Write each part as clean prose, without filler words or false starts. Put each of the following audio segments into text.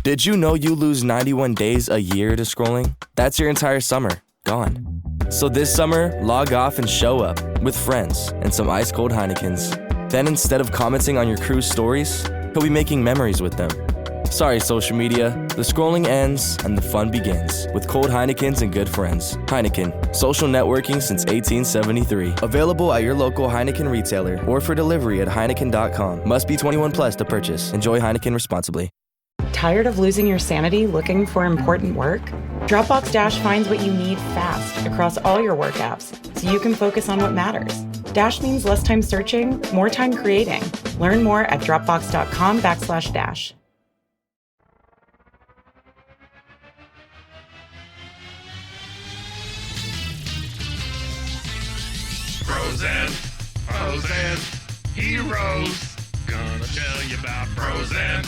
Did you know you lose 91 days a year to scrolling? That's your entire summer gone. So this summer, log off and show up with friends and some ice-cold Heinekens. Then instead of commenting on your crew's stories, he'll be making memories with them. Sorry, social media. The scrolling ends and the fun begins with cold Heinekens and good friends. Heineken, social networking since 1873. Available at your local Heineken retailer or for delivery at Heineken.com. Must be 21 plus to purchase. Enjoy Heineken responsibly. Tired of losing your sanity looking for important work? Dropbox Dash finds what you need fast across all your work apps so you can focus on what matters. Dash means less time searching, more time creating. Learn more at dropbox.com/dash. Frozen heroes. Gonna tell you about frozen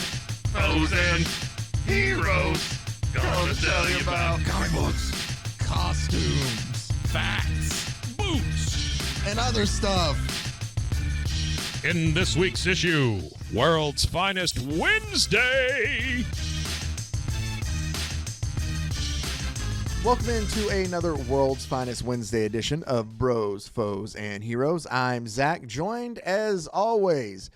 heroes. Gonna tell you about comic books, costumes, facts, boots, and other stuff. In this week's issue, World's Finest Wednesday. Welcome into another World's Finest Wednesday edition of Bros, Foes, and Heroes. I'm Zach, joined as always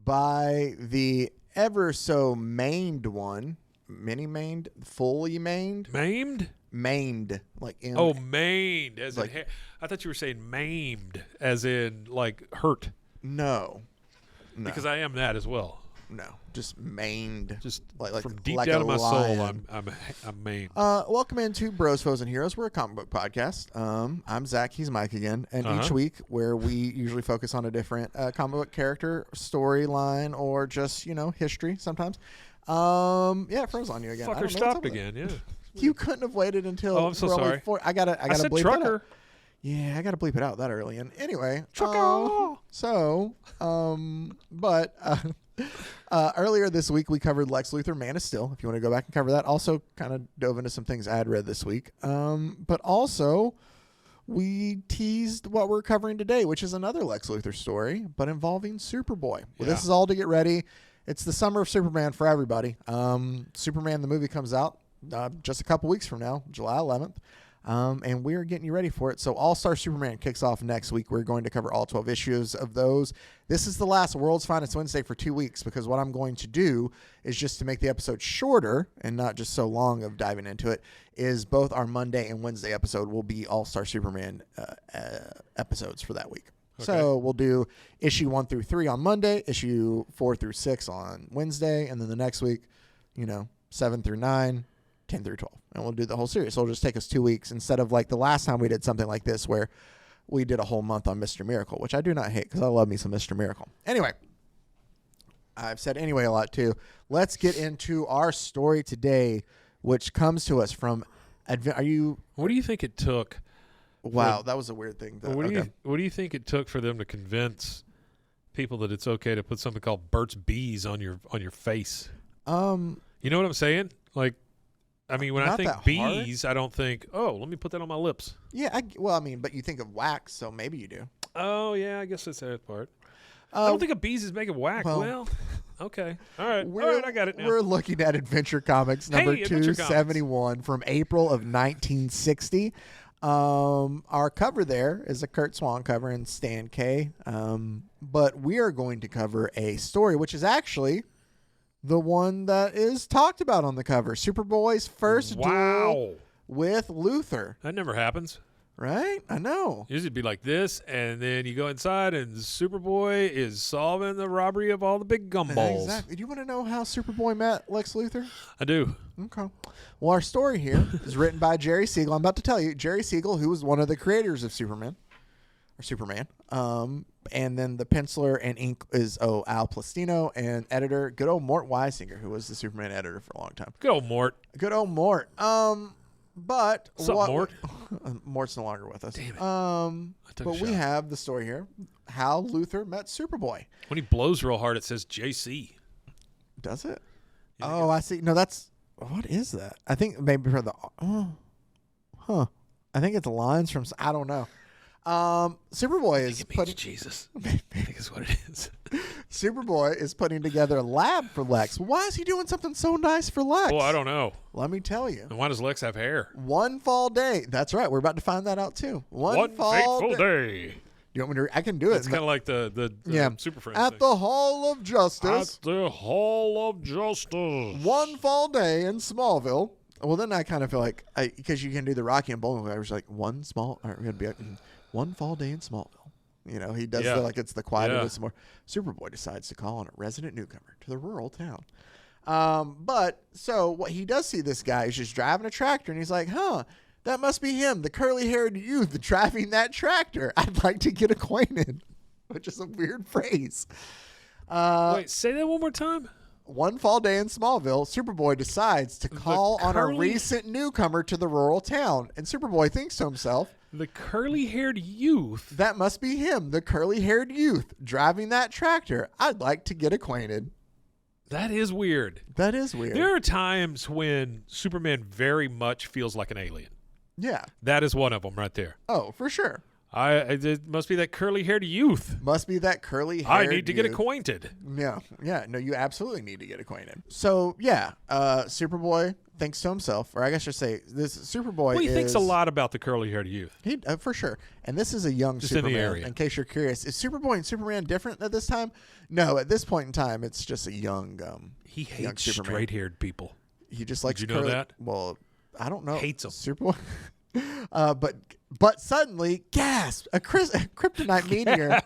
by the ever so mained one. Mini-mained? Fully mained? Maimed? Mained. Like in, oh, mained. As like, in, I thought you were saying maimed, as in, like, hurt. No. Because I am that as well. No. Just mained. Just like from deep like down a in my lion. soul, I'm maimed. Welcome into Bros, Foes, and Heroes. We're a comic book podcast. I'm Zach. He's Mike again. And each week, where we usually focus on a different comic book character, storyline, or just, history sometimes. Froze on you again. Fucker stopped again, yeah. You couldn't have waited until... Oh, I'm so sorry. I gotta said bleep trucker. it out. Yeah, I gotta bleep it out that early. And anyway... Trucker! Earlier this week, we covered Lex Luthor, Man of Steel. If you want to go back and cover that. Also kind of dove into some things I had read this week. But also, we teased what we're covering today, which is another Lex Luthor story, but involving Superboy. Well, this is all to get ready. It's the summer of Superman for everybody. Superman, the movie, comes out just a couple weeks from now, July 11th. And we're getting you ready for it. So All-Star Superman kicks off next week. We're going to cover all 12 issues of those. This is the last World's Finest Wednesday for 2 weeks, because what I'm going to do is, just to make the episode shorter and not just so long of diving into it, is both our Monday and Wednesday episode will be All-Star Superman episodes for that week. Okay. So we'll do issue 1 through 3 on Monday, issue 4 through 6 on Wednesday, and then the next week, 7 through 9, 10 through 12. And we'll do the whole series. So it'll just take us 2 weeks instead of like the last time we did something like this where we did a whole month on Mr. Miracle, which I do not hate because I love me some Mr. Miracle. Anyway, I've said anyway a lot too. Let's get into our story today, which comes to us from... What do you think it took... Wow, that was a weird thing. What do you think it took for them to convince people that it's okay to put something called Burt's Bees on your face? You know what I'm saying? Like, I mean, when I think bees, hard. I don't think, let me put that on my lips. Yeah, but you think of wax, so maybe you do. Oh, yeah, I guess that's that part. I don't think of bees as making wax. Well, okay. All right, I got it now. We're looking at Adventure Comics number 271 from April of 1960. Our cover there is a Kurt Swan cover and Stan K. But we are going to cover a story which is actually the one that is talked about on the cover. Superboy's first duel with Luthor. That never happens. Right? I know. Usually it'd be like this, and then you go inside, and Superboy is solving the robbery of all the big gumballs. Exactly. Do you want to know how Superboy met Lex Luthor? I do. Okay. Well, our story here is written by Jerry Siegel. I'm about to tell you. Jerry Siegel, who was one of the creators of Superman. And then the penciler and ink is Al Plastino, and editor, good old Mort Weisinger, who was the Superman editor for a long time. Good old Mort. But what's up, Mort? Mort's no longer with us. Damn it. But we have the story here: how Luthor met Superboy. When he blows real hard, it says JC. Does it? Oh, I see. No, that's what is that? I think maybe for the. I think it's lines from. I don't know. Superboy is putting Jesus. I think is what it is. Superboy is putting together a lab for Lex. Why is he doing something so nice for Lex? Well, I don't know. Let me tell you. And why does Lex have hair? One fall day. That's right. We're about to find that out too. One fateful day. You want me to? I can do it. It's kind of like the Super Friends At thing. the Hall of Justice. At the Hall of Justice. One fall day in Smallville. Well, then I kind of feel like, because you can do the Rocky and Bullwinkle, I was like, one fall day in Smallville. You know, he does feel like it's the quieter, listen more. Superboy decides to call on a resident newcomer to the rural town. But so what he does see this guy is just driving a tractor, and he's like, that must be him, the curly-haired youth driving that tractor. I'd like to get acquainted, which is a weird phrase. Wait, say that one more time. One fall day in Smallville, Superboy decides to call on a recent newcomer to the rural town. And Superboy thinks to himself, the curly-haired youth? That must be him, the curly-haired youth driving that tractor. I'd like to get acquainted. That is weird. That is weird. There are times when Superman very much feels like an alien. Yeah. That is one of them right there. Oh, for sure. It must be that curly-haired youth. Must be that curly-haired I need to get acquainted. Yeah. No, you absolutely need to get acquainted. So, yeah, Superboy thinks to himself, or I guess I should say, this Superboy he thinks a lot about the curly-haired youth. He for sure. And this is a young just Superman, in the area. in case you're curious. Is Superboy and Superman different at this time? No, at this point in time, it's just a young he hates young Superman. Straight-haired people. He just likes Did you know that? Well, I don't know. Hates them. Superboy. But suddenly, gasp! A kryptonite meteor.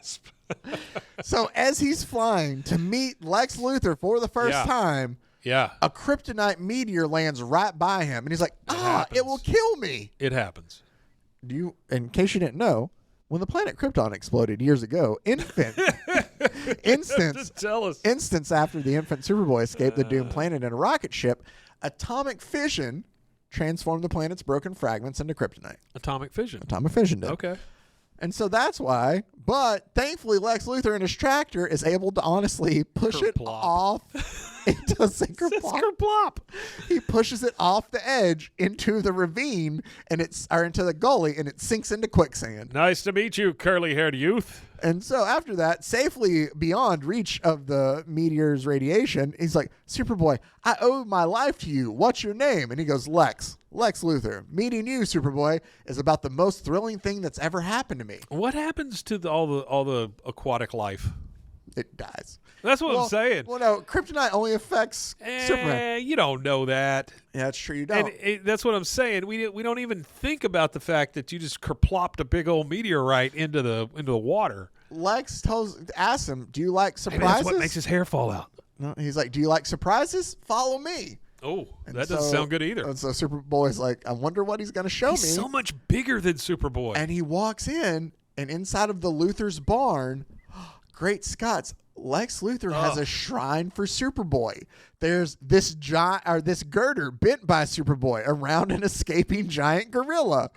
So as he's flying to meet Lex Luthor for the first time, a kryptonite meteor lands right by him, and he's like, it will kill me. It happens. In case you didn't know, when the planet Krypton exploded years ago, instance after the infant Superboy escaped the doomed planet in a rocket ship, atomic fission transformed the planet's broken fragments into kryptonite. Atomic fission did. Okay. And so that's why. But thankfully, Lex Luthor in his tractor is able to honestly push it off into a plop. He pushes it off the edge into the ravine or into the gully, and it sinks into quicksand. Nice to meet you, curly-haired youth. And so after that, safely beyond reach of the meteor's radiation, he's like, Superboy, I owe my life to you. What's your name? And he goes, Lex Luthor. Meeting you, Superboy, is about the most thrilling thing that's ever happened to me. What happens to all the aquatic life? It dies. That's what I'm saying. Well, no, kryptonite only affects Superman. You don't know that. Yeah, that's true. You don't. And that's what I'm saying. We don't even think about the fact that you just kerplopped a big old meteorite into the water. Lex asks him, "Do you like surprises?" Maybe that's what makes his hair fall out. No, he's like, "Do you like surprises? Follow me." Oh, that doesn't sound good either. And so Superboy's like, "I wonder what he's going to show me." He's so much bigger than Superboy. And he walks in, and inside of the Luthor's barn, great Scots, Lex Luthor has a shrine for Superboy. There's this this girder bent by Superboy around an escaping giant gorilla.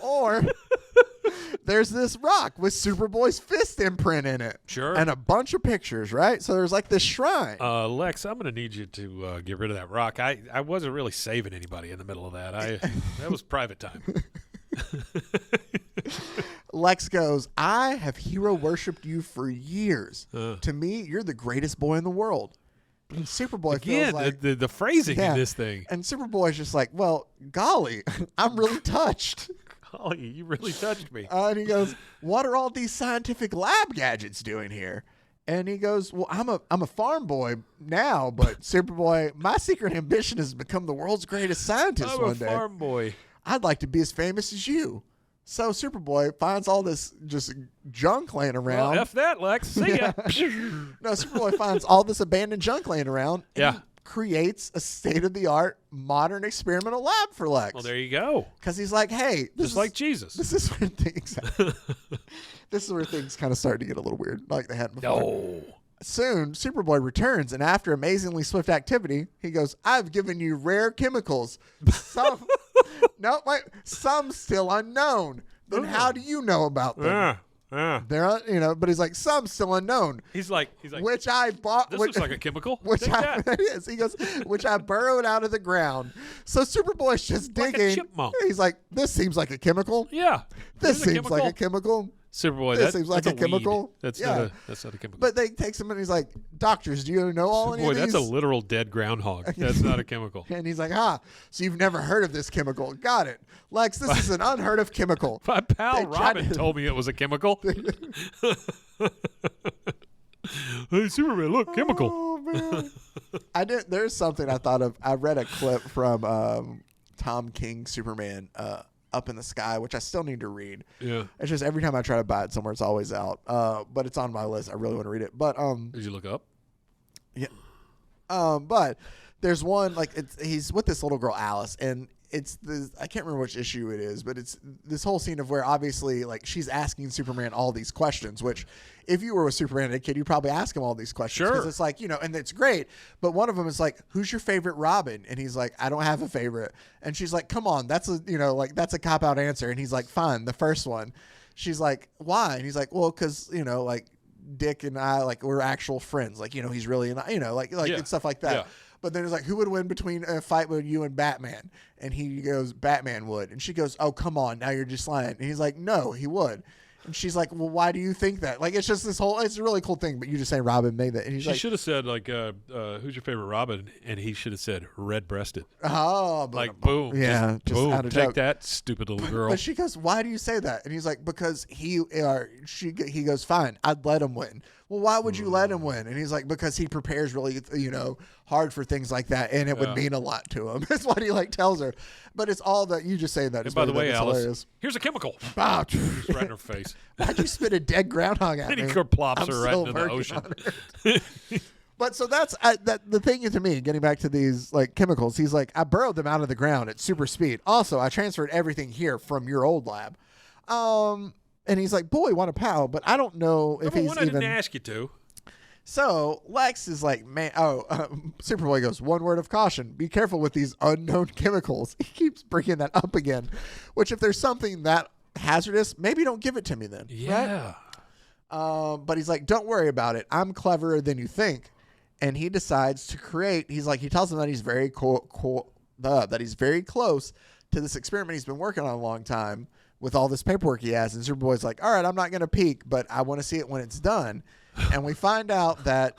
Or there's this rock with Superboy's fist imprint in it. Sure. And a bunch of pictures, right? So there's like this shrine. Lex, I'm going to need you to get rid of that rock. I wasn't really saving anybody in the middle of that. That was private time. Lex goes, I have hero worshipped you for years. To me, you're the greatest boy in the world. And Superboy feels like the phrasing in this thing. And Superboy's just like, well, golly, I'm really touched. Golly, you really touched me. And he goes, what are all these scientific lab gadgets doing here? And he goes, well, I'm a farm boy now, but Superboy, my secret ambition is to become the world's greatest scientist one day. I'm a farm boy. I'd like to be as famous as you. So Superboy finds all this just junk laying around. Well, F that, Lex. See ya. No, Superboy finds all this abandoned junk laying around. And he creates a state-of-the-art modern experimental lab for Lex. Well, there you go. Because he's like, hey, just like Jesus. This is where this is where things kind of start to get a little weird, like they had before. No. Soon, Superboy returns, and after amazingly swift activity, he goes, I've given you rare chemicals. Some still unknown. Then how do you know about them? They're, but he's like, some still unknown. He's like, which I bought. This looks like a chemical. It is. He goes, which I burrowed out of the ground. So Superboy's just digging. Like a chipmunk. He's like, this seems like a chemical. Yeah. This seems like a chemical. Superboy, this seems like a chemical. Weed. That's not a chemical. But they take him and he's like, doctors, do you know all any of these? Boy, that's a literal dead groundhog. That's not a chemical. And he's like, so you've never heard of this chemical. Got it. Lex, this is an unheard of chemical. My pal Robin told me it was a chemical. Hey, Superman, look, chemical. Oh, man. There's something I thought of. I read a clip from Tom King's Superman, Up in the Sky, which I still need to read. Yeah. It's just every time I try to buy it somewhere, it's always out. But it's on my list. I really want to read it. But did you look up? Yeah. But there's one, like, he's with this little girl, Alice, and it's this, I can't remember which issue it is, but it's this whole scene of where obviously, like, she's asking Superman all these questions, which if you were with Superman and a kid, you'd probably ask him all these questions. Sure. Because it's like, and it's great. But one of them is like, who's your favorite Robin? And he's like, I don't have a favorite. And she's like, come on, that's a cop-out answer. And he's like, fine, the first one. She's like, why? And he's like, well, because, like, Dick and I, like, we're actual friends. Like, he's really, and stuff like that. Yeah. But then it's like, who would win between a fight with you and Batman? And he goes, Batman would. And she goes, oh, come on, now you're just lying. And he's like, no, he would. And she's like, well, why do you think that? Like, it's just it's a really cool thing, but you just say Robin made that. And she should have said, like, who's your favorite Robin? And he should have said red-breasted. Oh. Like, boom. Yeah. Just boom. Take joke. That, stupid little girl. But she goes, why do you say that? And he's like, because he goes, fine, I'd let him win. Well, why would you let him win? And he's like, because he prepares really, hard for things like that, and it would mean a lot to him. That's what he tells her. But it's all that you just say that. And by the way, Alice, hilarious. Here's a chemical. Just right in her face. Why'd you spit a dead groundhog at me? And he plops her right into the ocean. But so that's the thing to me, getting back to these like chemicals, he's like, I burrowed them out of the ground at super speed. Also, I transferred everything here from your old lab. And he's like, boy, what a pal. But I don't know if he's I didn't ask you to. So Lex is like, man, Superboy goes, one word of caution. Be careful with these unknown chemicals. He keeps bringing that up again, which if there's something that hazardous, maybe don't give it to me then. Yeah. Right? But he's like, don't worry about it. I'm cleverer than you think. And he decides to create, he tells him that he's very that he's very close to this experiment he's been working on a long time with all this paperwork he has. And Superboy's like, all right, I'm not going to peek, but I want to see it when it's done. And we find out that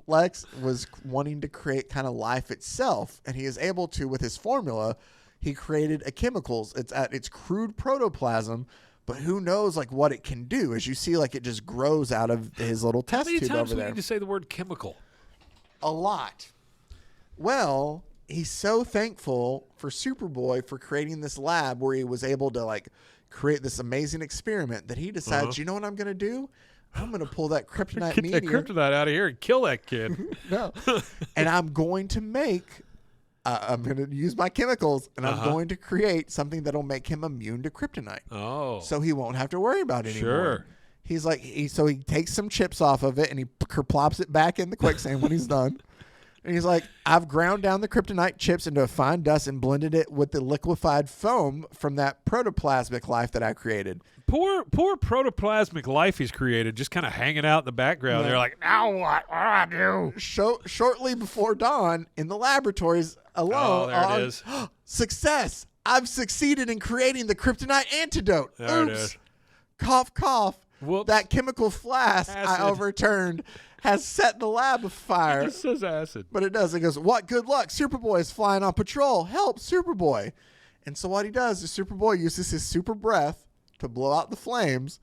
Lex was wanting to create kind of life itself. And he is able to, with his formula, he created a chemicals. It's at its crude protoplasm, but who knows like what it can do. As you see, like it just grows out of his little test tube over there. How many times do we need to say the word chemical? A lot. Well, he's so thankful for Superboy for creating this lab where he was able to like create this amazing experiment that he decides, you know what I'm going to do? I'm going to pull that kryptonite meteor. Get that kryptonite out of here and kill that kid. No. And I'm going to make, I'm going to use my chemicals and I'm going to create something that'll make him immune to kryptonite. Oh. So he won't have to worry about it anymore. Sure. He's like, so he takes some chips off of it and he plops it back in the quicksand when he's done. And he's like, I've ground down the kryptonite chips into a fine dust and blended it with the liquefied foam from that protoplasmic life that I created. Poor protoplasmic life he's created, just kind of hanging out in the background. Yeah. They're like, now what? What do I do? Shortly before dawn, in the laboratories alone, there it is. Success! I've succeeded in creating the kryptonite antidote. There Oops. it is. Cough, cough. Whoops. That chemical flask Acid. I overturned has set the lab afire. It just says acid. But it does. It goes, what good luck. Superboy is flying on patrol. Help, Superboy. And so what he does is Superboy uses his super breath to blow out the flames.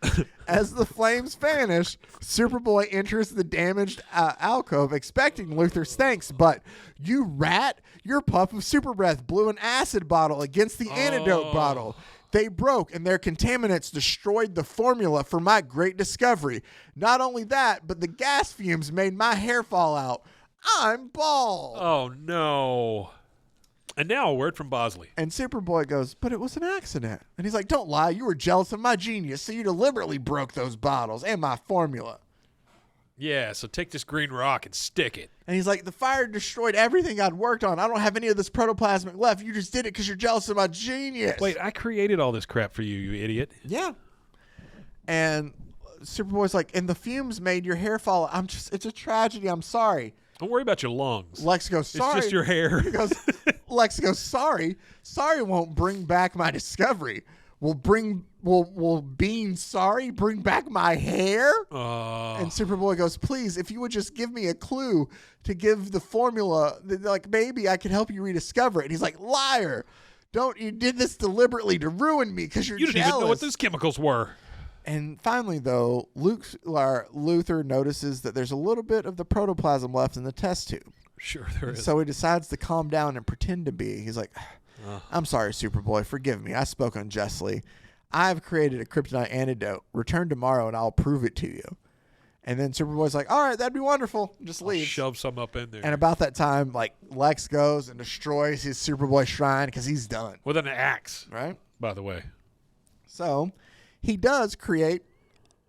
As the flames vanish, Superboy enters the damaged alcove expecting Luthor's thanks. But you rat, your puff of super breath blew an acid bottle against the antidote bottle. They broke, and their contaminants destroyed the formula for my great discovery. Not only that, but the gas fumes made my hair fall out. I'm bald. Oh, no. And now a word from Bosley. And Superboy goes, but it was an accident. And he's like, don't lie. You were jealous of my genius, so you deliberately broke those bottles and my formula. Yeah, so take this green rock and stick it. And he's like, the fire destroyed everything I'd worked on. I don't have any of this protoplasmic left. You just did it because you're jealous of my genius. Wait, I created all this crap for you, you idiot. Yeah. And Superboy's like, and the fumes made your hair fall. It's a tragedy. I'm sorry. Don't worry about your lungs. Lex goes, sorry. It's just your hair. Lex goes, sorry. Sorry won't bring back my discovery. will being sorry bring back my hair? And Superboy goes, please, if you would just give me a clue to give the formula, like maybe I could help you rediscover it. And he's like, liar. You did this deliberately to ruin me because you're jealous. You didn't even know what those chemicals were. And finally, though, Luthor notices that there's a little bit of the protoplasm left in the test tube. Sure there is. So he decides to calm down and pretend to be. He's like, I'm sorry, Superboy. Forgive me. I spoke unjustly. I've created a kryptonite antidote. Return tomorrow and I'll prove it to you. And then Superboy's like, all right, that'd be wonderful. Just leave. Shove some up in there. And about that time, like, Lex goes and destroys his Superboy shrine because he's done. With an axe. Right? By the way. So he does create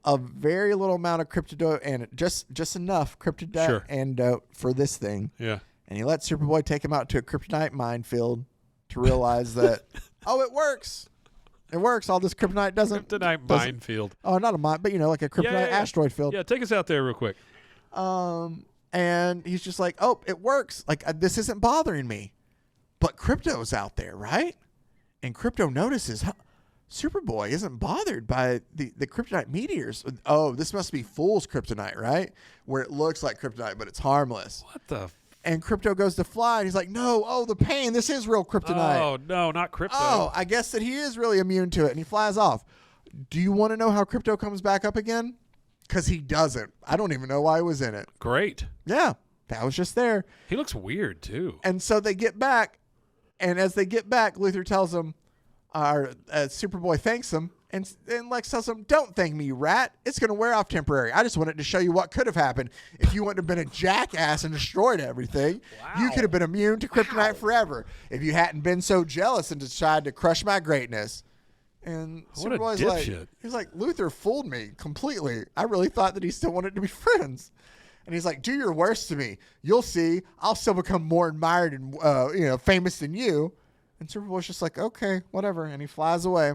a very little amount of kryptonite and just enough kryptonite antidote for this thing. Yeah. And he lets Superboy take him out to a kryptonite minefield to realize that, it works. It works. All this kryptonite doesn't. Kryptonite minefield. Oh, not a mine, but like a kryptonite asteroid field. Yeah, take us out there real quick. And he's just like, it works. Like, this isn't bothering me. But Krypto's out there, right? And Krypto notices, Superboy isn't bothered by the kryptonite meteors. Oh, this must be fool's kryptonite, right? Where it looks like kryptonite, but it's harmless. What the? And Krypto goes to fly, and he's like, no, the pain. This is real kryptonite. Oh, no, not Krypto. Oh, I guess that he is really immune to it, and he flies off. Do you want to know how Krypto comes back up again? Because he doesn't. I don't even know why he was in it. Great. Yeah, that was just there. He looks weird, too. And so they get back, and as they get back, Luthor tells him, Superboy thanks him, and Lex tells him, don't thank me, you rat. It's going to wear off temporary. I just wanted to show you what could have happened if you wouldn't have been a jackass and destroyed everything. Wow. You could have been immune to kryptonite forever if you hadn't been so jealous and decided to crush my greatness. And Superboy's like, he's like, Luthor fooled me completely. I really thought that he still wanted to be friends. And he's like, do your worst to me. You'll see. I'll still become more admired and famous than you. And Superboy's just like, okay, whatever. And he flies away.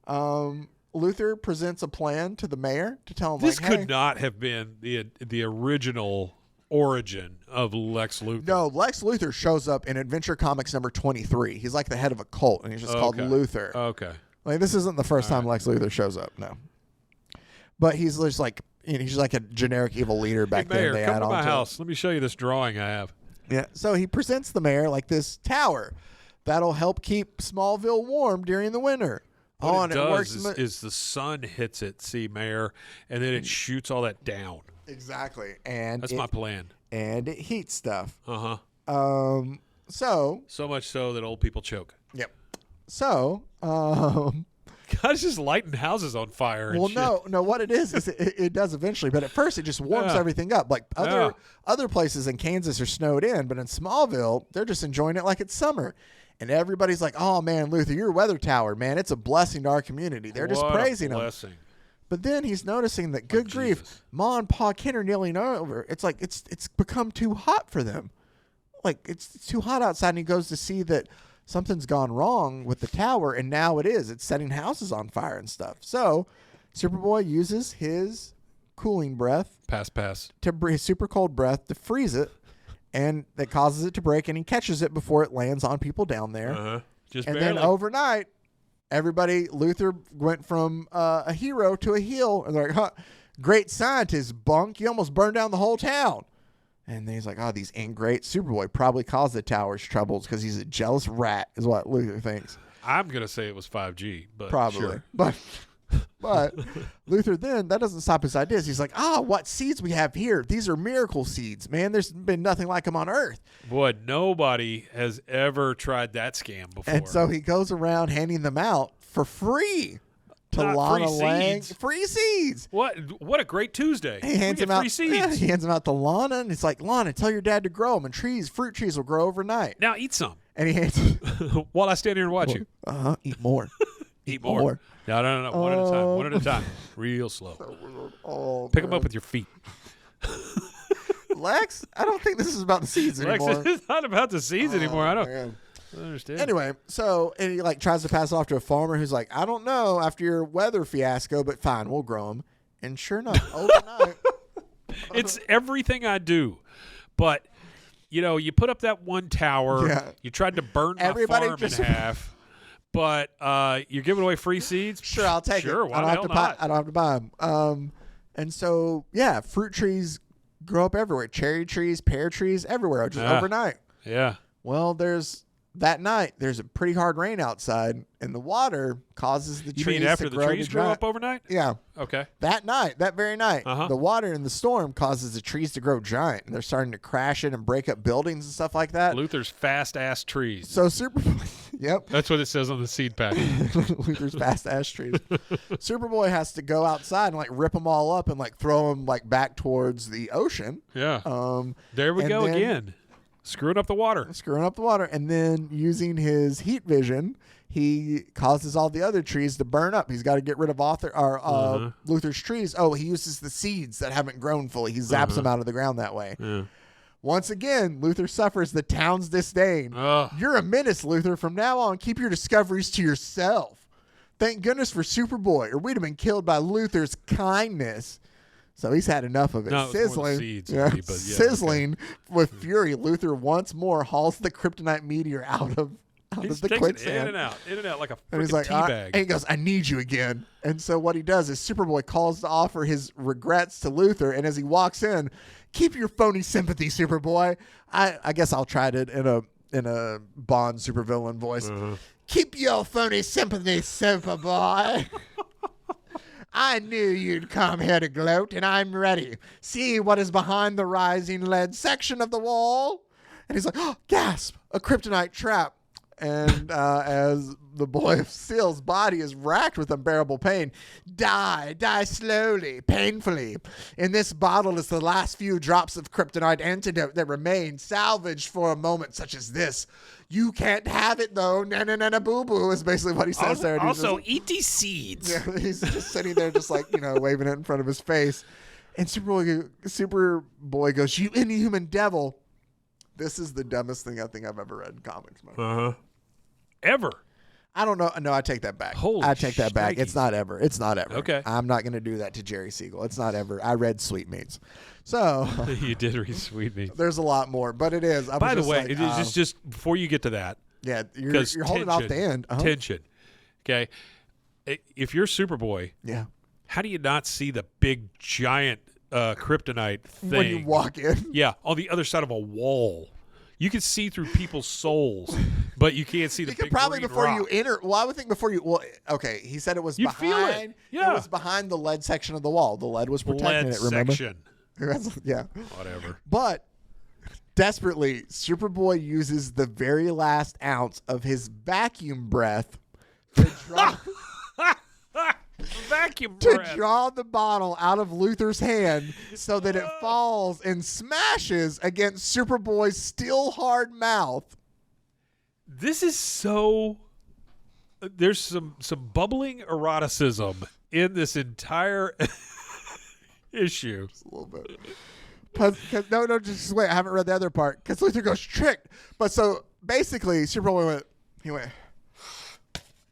Luthor presents a plan to the mayor to tell him, this could not have been the original origin of Lex Luthor. No, Lex Luthor shows up in Adventure Comics number 23. He's like the head of a cult, and he's just called Luthor. Okay. Like, this isn't the first time Lex Luthor shows up, no. But he's just like, he's like a generic evil leader back Mayor, then. They come to my house. Let me show you this drawing I have. Yeah. So he presents the mayor like this tower that'll help keep Smallville warm during the winter. What it does is the sun hits it, Mayor, and then it shoots all that down. Exactly. And that's my plan. And it heats stuff. Uh-huh. So much so that old people choke. Yep. So, God's just lighting houses on fire. Well, no. What it is it does eventually, but at first it just warms everything up. Like other places in Kansas are snowed in, but in Smallville they're just enjoying it like it's summer. And everybody's like, "Oh man, Luthor, your weather tower, man, it's a blessing to our community." They're just praising him. But then he's noticing that, good grief, Ma and Pa Ken are kneeling over. It's like it's become too hot for them. Like it's too hot outside, and he goes to see that something's gone wrong with the tower, and now it is. It's setting houses on fire and stuff. So Superboy uses his cooling breath, his super cold breath to freeze it, and that causes it to break, and he catches it before it lands on people down there. Just and barely. Then overnight, Luthor went from a hero to a heel, and they're like, great scientist, bunk. You almost burned down the whole town. And then he's like, these ingrate Superboy probably caused the tower's troubles because he's a jealous rat, is what Luthor thinks. I'm going to say it was 5G, but probably. Sure. But Luthor then, that doesn't stop his ideas. He's like, what seeds we have here. These are miracle seeds, man. There's been nothing like them on Earth. Boy, nobody has ever tried that scam before. And so he goes around handing them out for free. To Lana Lang. Free seeds. What a great Tuesday. He hands them out free seeds. Yeah, he hands them out to Lana, and it's like, Lana, tell your dad to grow them, and fruit trees will grow overnight. Now eat some. And he hands while I stand here and watch you. Eat more. Eat more. No. One at a time. Real slow. Pick them up with your feet. Lex, I don't think this is about the seeds anymore. Lex, it's not about the seeds anymore. I don't understand. Anyway, and he tries to pass it off to a farmer who's like, I don't know after your weather fiasco, but fine, we'll grow them. And sure enough, overnight. It's everything I do. But, you put up that one tower. Yeah. You tried to burn my farm in half. but you're giving away free seeds. Sure, I'll take it. Why the hell not? I don't have to buy them. And so, yeah, fruit trees grow up everywhere. Cherry trees, pear trees, everywhere, just overnight. Yeah. Well, there's a pretty hard rain outside, and the water causes the trees to grow. You mean after the trees grow up overnight? Yeah. Okay. That very night, the water in the storm causes the trees to grow giant, and they're starting to crash it and break up buildings and stuff like that. Luther's fast-ass trees. So Yep. That's what it says on the seed packet. Luther's fast-ass trees. Superboy has to go outside and, like, rip them all up and, like, throw them, like, back towards the ocean. Yeah. There we go again. Screwing up the water. And then using his heat vision, he causes all the other trees to burn up. He's got to get rid of Luther's trees. Oh, he uses the seeds that haven't grown fully. He zaps them out of the ground that way. Yeah. Once again, Luther suffers the town's disdain. You're a menace, Luther. From now on, keep your discoveries to yourself. Thank goodness for Superboy, or we'd have been killed by Luther's kindness. So he's had enough of it. No, Sizzling, sizzling with fury, Luther once more hauls the kryptonite meteor out of the quicksand. In and out like a and he's freaking like, tea bag. And he goes, I need you again. And so what he does is Superboy calls to offer his regrets to Luther, and as he walks in, keep your phony sympathy, Superboy. I guess I'll try it in a Bond supervillain voice. Keep your phony sympathy, Superboy. I knew you'd come here to gloat, and I'm ready. See what is behind the rising lead section of the wall? And he's like, oh, gasp, a kryptonite trap. And as the Boy of Steel's body is racked with unbearable pain, die slowly, painfully. In this bottle is the last few drops of kryptonite antidote that remain, salvaged for a moment such as this. You can't have it, though. Na boo-boo is basically what he says there. Also, eat these seeds. Yeah, he's just sitting there just like, waving it in front of his face. And Superboy goes, you inhuman devil. This is the dumbest thing I think I've ever read in comics, man. Ever? I don't know. No, I take that back. I take that back. It's not ever. Okay. I'm not going to do that to Jerry Siegel. It's not ever. I read Sweetmeats. So. You did read Sweetmeats. There's a lot more, but it is. By the way, it's just before you get to that. Yeah, you're holding off the end. Tension. Okay. If you're Superboy. Yeah. How do you not see the big, giant kryptonite thing? When you walk in. Yeah, on the other side of a wall. You can see through people's souls, but you can't see the big probably green before rock. you enter. Well, I would think before you. Well, okay. He said it was You'd behind. feel it. Yeah. It was behind the lead section of the wall. The lead was protecting it. Remember? Section. Yeah. Whatever. But desperately, Superboy uses the very last ounce of his vacuum breath to draw the bottle out of Luther's hand so that it falls and smashes against Superboy's still hard mouth. This is so. There's some bubbling eroticism in this entire issue. Just a little bit. No, just wait. I haven't read the other part because Luther goes tricked. But so basically, Superboy went,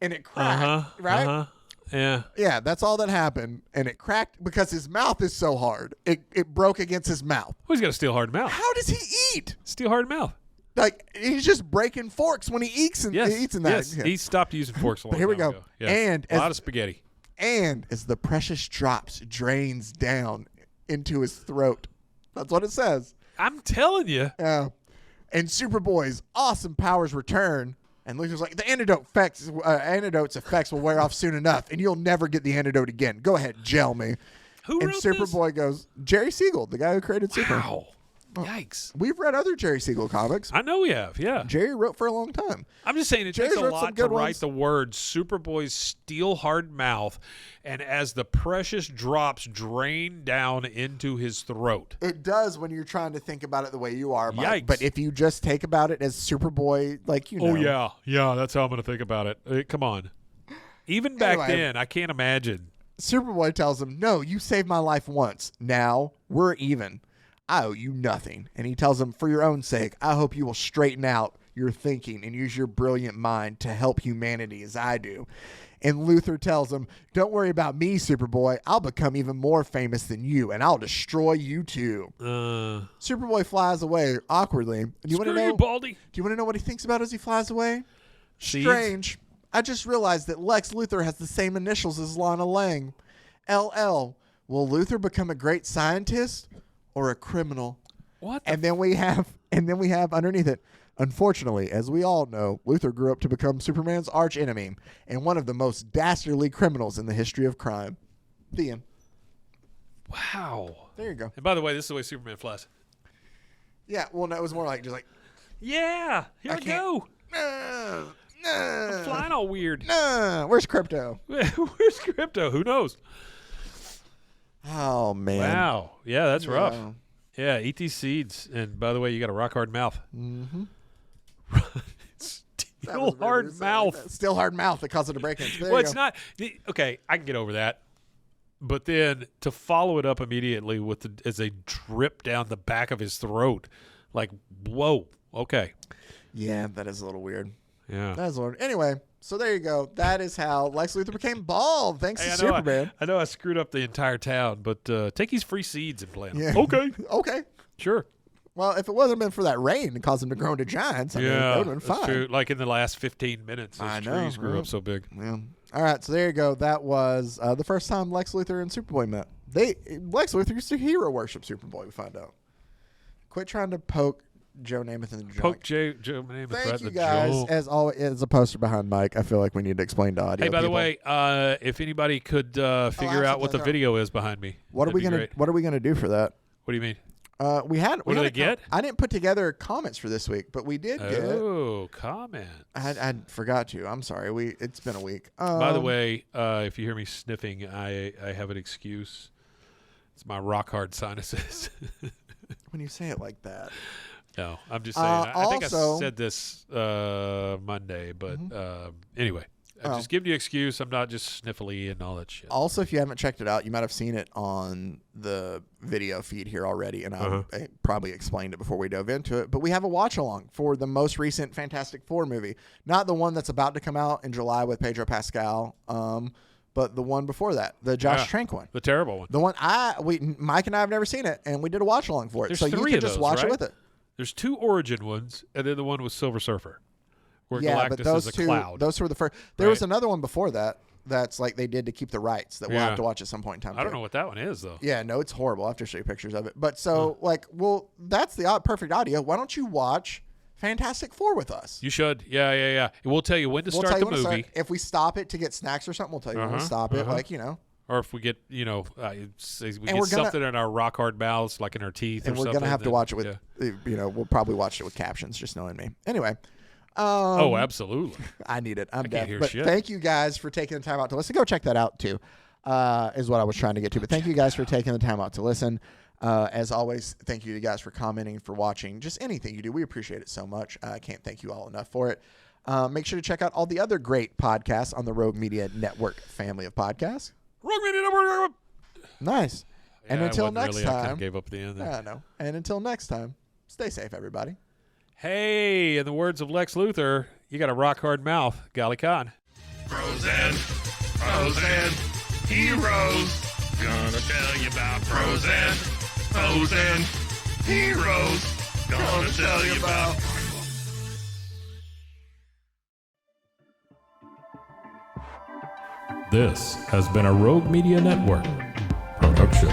and it cracked, right? Yeah. Yeah, that's all that happened. And it cracked because his mouth is so hard. It broke against his mouth. Well, he's got a steel hard mouth. How does he eat? Steel hard mouth. Like, he's just breaking forks when he eats in that. Yes, he stopped using forks a long time But here we go. ago. Yeah. And a lot of spaghetti. And as the precious drops drains down into his throat. That's what it says. I'm telling you. Yeah. And Superboy's awesome powers return. And Luther's like, the antidote's effects will wear off soon enough, and you'll never get the antidote again. Go ahead, gel me. Who and wrote Superboy goes, Jerry Siegel, the guy who created Super. Wow. Yikes. We've read other Jerry Siegel comics. I know we have, yeah. Jerry wrote for a long time. I'm just saying it Jerry's takes a wrote lot some to good write ones. the word Superboy's steel hard mouth, and as the precious drops drain down into his throat. It does when you're trying to think about it the way you are, Mike. Yikes. But if you just take about it as Superboy, like, Oh, yeah. Yeah, that's how I'm going to think about it. Come on. Even back then, I can't imagine. Superboy tells him, no, you saved my life once. Now we're even. I owe you nothing. And he tells him, for your own sake, I hope you will straighten out your thinking and use your brilliant mind to help humanity as I do. And Luther tells him, don't worry about me, Superboy. I'll become even more famous than you, and I'll destroy you too. Superboy flies away awkwardly. Do you want to know, Baldy. Do you want to know what he thinks about as he flies away? Seeds? Strange. I just realized that Lex Luthor has the same initials as Lana Lang. LL. Will Luthor become a great scientist or a criminal? What? And then we have underneath it, unfortunately, as we all know, Luthor grew up to become Superman's arch enemy and one of the most dastardly criminals in the history of crime. The end. Wow. There you go. And by the way, this is the way Superman flies. Yeah, well, no, it was more like just like, yeah, here we go. I'm flying all weird. Where's Crypto? Where's Crypto? Who knows? Oh, man. Wow. Yeah, that's rough. Yeah, eat these seeds. And by the way, you got a rock hard mouth. Mm-hmm. Still hard mouth. Still hard mouth that caused it to break in. Well, it's not. Okay, I can get over that. But then to follow it up immediately with as a drip down the back of his throat, like, whoa, okay. Yeah, that is a little weird. Yeah. That is a little weird. Anyway, so there you go. That is how Lex Luthor became bald, thanks to Superman. I know I screwed up the entire town, but take these free seeds and plant them. Yeah. Okay. Okay. Sure. Well, if it wasn't been for that rain and caused them to grow into giants, I mean, that would have been fine. True. Like in the last 15 minutes, those trees grew up so big. Yeah. All right, so there you go. That was the first time Lex Luthor and Superboy met. Lex Luthor used to hero worship Superboy, we find out. Quit trying to poke Joe Namath in the joint. Poke Joe Namath right in the Thank you guys. As always, as a poster behind Mike, I feel like we need to explain to audio Hey, by people. the way, if anybody could figure out what the video is behind me, what are we gonna do for that? What do you mean? What do they get? I didn't put together comments for this week, but we did get. Oh, comments. I forgot to. I'm sorry. It's been a week. By the way, if you hear me sniffing, I have an excuse. It's my rock hard sinuses. When you say it like that. No, I'm just saying. I think I said this Monday, but anyway. I'm just giving you an excuse. I'm not just sniffly and all that shit. Also, if you haven't checked it out, you might have seen it on the video feed here already, and I probably explained it before we dove into it. But we have a watch-along for the most recent Fantastic Four movie. Not the one that's about to come out in July with Pedro Pascal, but the one before that, the Josh Trank one. The terrible one. The one Mike and I have never seen it, and we did a watch-along for it. There's so you can just watch it with it. There's 2 origin ones, and then the one with Silver Surfer. Where yeah, Galactus but those is a two, cloud. those were the first. There was another one before that. That's like they did to keep the rights that we'll have to watch at some point in time. I don't know what that one is though. Yeah, no, it's horrible. I have to show you pictures of it. But so that's the perfect audio. Why don't you watch Fantastic Four with us? You should. Yeah. We'll tell you when to start the movie. If we stop it to get snacks or something, we'll tell you when to stop it. Or if we get, we get something in our rock hard mouths, like in our teeth, and or we're something. Gonna have to watch it with, we'll probably watch it with captions. Just knowing me. Anyway. Absolutely. I need it. I'm deaf. Hear but shit. Thank you guys for taking the time out to listen. Go check that out too. Is what I was trying to get to. But thank you guys for taking the time out to listen. As always, thank you guys for commenting, for watching, just anything you do. We appreciate it so much. I can't thank you all enough for it. Make sure to check out all the other great podcasts on the Rogue Media Network family of podcasts. Rogue Media Network. Nice. Yeah, and until next time. I kind of gave up at the end there. I know. And until next time, stay safe, everybody. Hey, in the words of Lex Luthor, you got a rock hard mouth, Golly Con. Frozen, heroes. Gonna tell you about frozen, heroes. Gonna tell you about. This has been a Rogue Media Network production.